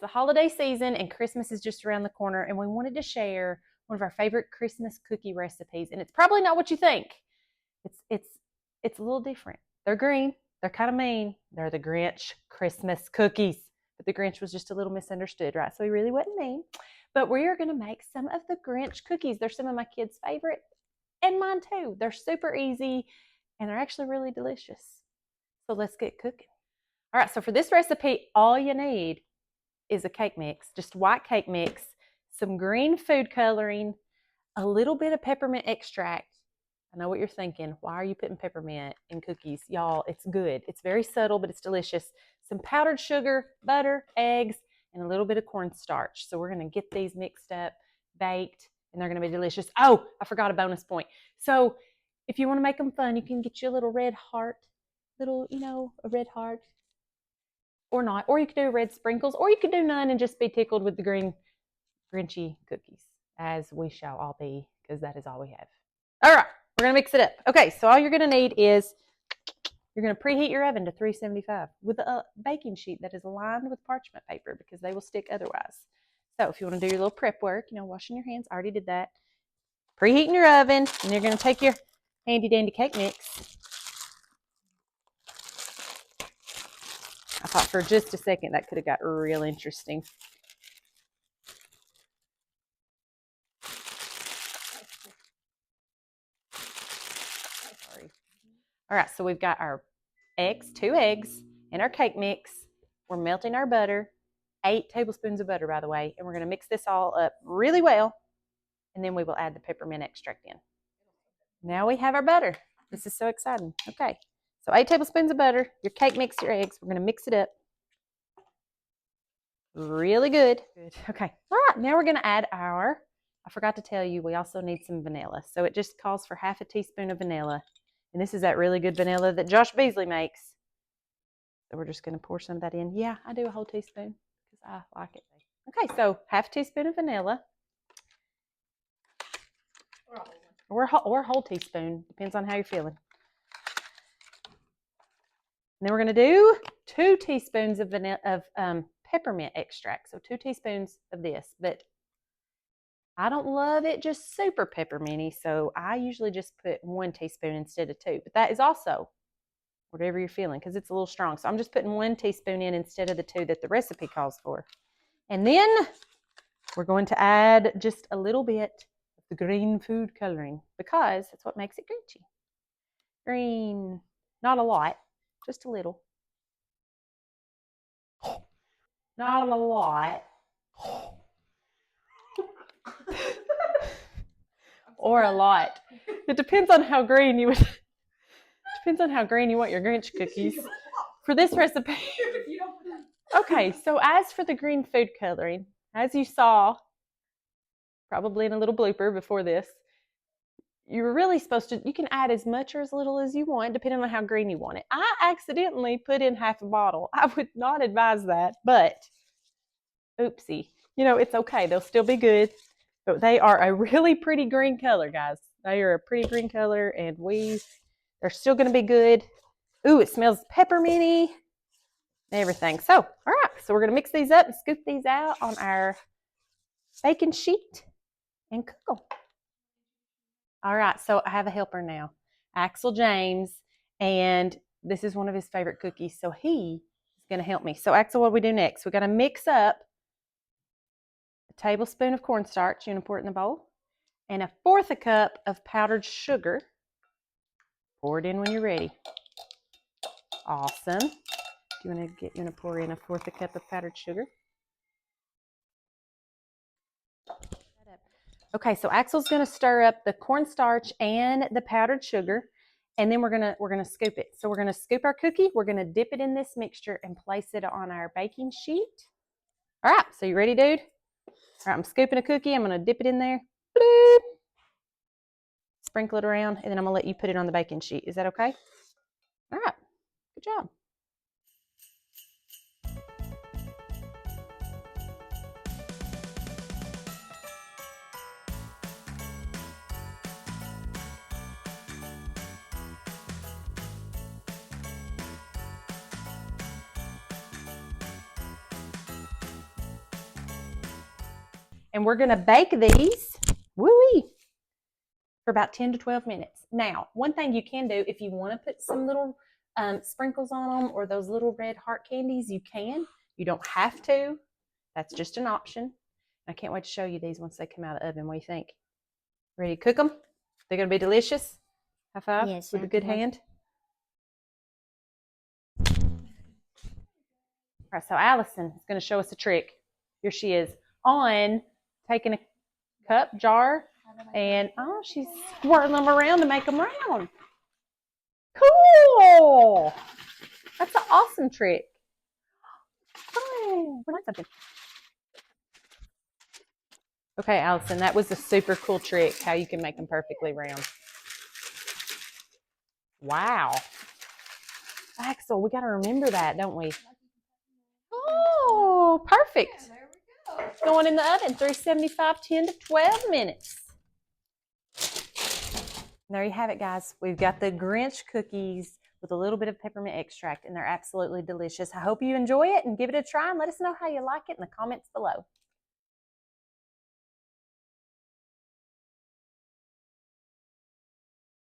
It's the holiday season and Christmas is just around the corner, and we wanted to share one of our favorite Christmas cookie recipes. And it's probably not what you think. It's a little different. They're green. They're kind of mean. They're the Grinch Christmas cookies. But the Grinch was just a little misunderstood, right? So he really wasn't mean. But we are going to make some of the Grinch cookies. They're some of my kids' favorite and mine too. They're super easy and they're actually really delicious. So let's get cooking. All right, so for this recipe, all you need is a cake mix, just white cake mix, some green food coloring, a little bit of peppermint extract. I know what you're thinking. Why are you putting peppermint in cookies? Y'all, it's good. It's very subtle, but it's delicious. Some powdered sugar, butter, eggs, and a little bit of cornstarch. So we're going to get these mixed up, baked, and they're going to be delicious. Oh, I forgot a bonus point. So if you want to make them fun, you can get you a little red heart, a red heart. Or not, or you could do red sprinkles, or you could do none and just be tickled with the green Grinchy cookies, as we shall all be, because that is all we have. All right, we're going to mix it up. Okay, so all you're going to need is, you're going to preheat your oven to 375 with a baking sheet that is lined with parchment paper because they will stick otherwise. So if you want to do your little prep work, washing your hands, I already did that. Preheating your oven, and you're going to take your handy dandy cake mix. I thought for just a second that could have got real interesting. All right, so we've got our eggs, 2 eggs, and our cake mix. We're melting our butter, 8 tablespoons of butter, by the way, and we're going to mix this all up really well, and then we will add the peppermint extract in. Now we have our butter. This is so exciting. Okay, so 8 tablespoons of butter, your cake mix, your eggs. We're going to mix it up. Really good. Okay. All right. Now we're going to add I forgot to tell you, we also need some vanilla. So it just calls for half a teaspoon of vanilla. And this is that really good vanilla that Josh Beasley makes. So we're just going to pour some of that in. Yeah, I do a whole teaspoon because I like it. Okay. So half a teaspoon of vanilla. Or a whole teaspoon. Depends on how you're feeling. And then we're going to do 2 teaspoons of peppermint extract. So 2 teaspoons of this, but I don't love it just super pepperminty, so I usually just put 1 teaspoon instead of 2. But that is also whatever you're feeling because it's a little strong. So I'm just putting 1 teaspoon in instead of the 2 that the recipe calls for. And then we're going to add just a little bit of the green food coloring because that's what makes it Grinchy. Green, not a lot, just a little. Not a lot. Or a lot. It depends on how green you want your Grinch cookies. For this recipe. Okay, so as for the green food coloring, as you saw, probably in a little blooper before this, you're really supposed to, you can add as much or as little as you want, depending on how green you want it. I accidentally put in half a bottle. I would not advise that, but oopsie. It's okay. They'll still be good. But they are a really pretty green color, guys. They are a pretty green color, and they're still going to be good. Ooh, it smells pepperminty and everything. So, all right. So we're going to mix these up and scoop these out on our baking sheet and cook them. All right. So I have a helper now, Axel James, and this is one of his favorite cookies. So he is going to help me. So Axel, what do we do next? We're going to mix up a tablespoon of cornstarch. You're going to pour it in the bowl. And 1/4 cup of powdered sugar. Pour it in when you're ready. Awesome. You want to pour in 1/4 cup of powdered sugar. Okay, so Axel's going to stir up the cornstarch and the powdered sugar, and then we're gonna scoop it. So we're gonna scoop our cookie. We're gonna dip it in this mixture and place it on our baking sheet. All right, so you ready, dude? All right, I'm scooping a cookie. I'm gonna dip it in there. Bloop. Sprinkle it around, and then I'm going to let you put it on the baking sheet. Is that okay? All right. Good job. And we're going to bake these, woo-wee, for about 10 to 12 minutes. Now, one thing you can do, if you want to put some little sprinkles on them or those little red heart candies, you can. You don't have to. That's just an option. I can't wait to show you these once they come out of the oven. What do you think? Ready to cook them? They're going to be delicious. High five Yes, with a good hand. All right, so Allison is going to show us a trick. Here she is on taking a cup, jar, and she's swirling them around to make them round. Cool! That's an awesome trick. Oh, we like something. Okay, Allison, that was a super cool trick, how you can make them perfectly round. Wow. Axel, we got to remember that, don't we? Oh, perfect. Yeah, there we go. Going in the oven, 375, 10 to 12 minutes. And there you have it, guys. We've got the Grinch cookies with a little bit of peppermint extract, and they're absolutely delicious. I hope you enjoy it and give it a try, and let us know how you like it in the comments below.